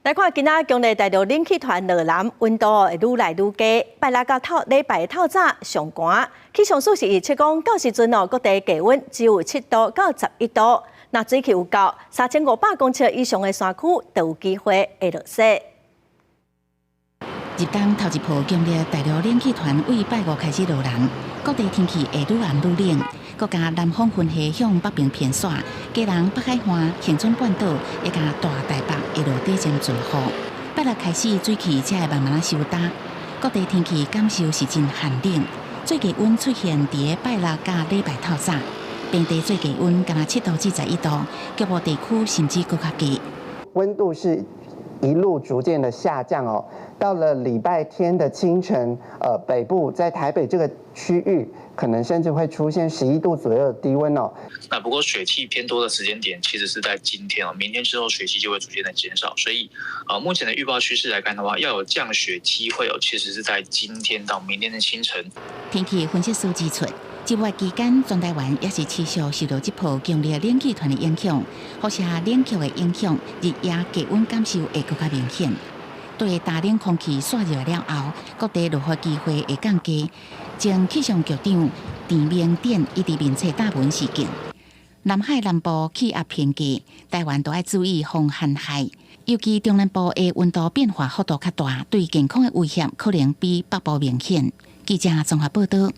来看今仔强烈大陆冷气团落南，温度会愈来愈低。拜六到礼拜透早上寒，气象署是预测讲到时阵各地低温只有7度到11度。那水汽有够，3500公尺以上的山区都有机会会落雪。入冬头一波强烈大陆冷气团为拜五开始落南，各地天气会愈暗愈冷。国家南方云系向北边偏煞，嘉南、北海岸、恒春半岛一甲大台北会落地渐阵雨。拜六开始水汽才会慢慢收淡，各地天气感受是真寒冷。最低温出现伫拜六甲礼拜透早，平地最低温敢若7度至11度，局部地区甚至更较低。温度是一路逐渐的下降哦，到了礼拜天的清晨，北部在台北这个区域，可能甚至会出现11度左右的低温哦。那不过水汽偏多的时间点其实是在今天哦，明天之后水汽就会逐渐的减少，所以目前的预报趋势来看的话，要有降雪机会哦，其实是在今天到明天的清晨。天气分析师指出，这月期间，全台湾也是持续受到这波强烈冷气团的影响，或是冷却的影响，日夜低温感受会更加明显。对大冷空气散入了后，各地落雨机会会降低。前气象局长陈明典一直明确答文事件。南海南部气压偏低，台湾都要注意防寒害，尤其中南部的温度变化幅度较大，对健康的威胁可能比北部明显。记者综合报道。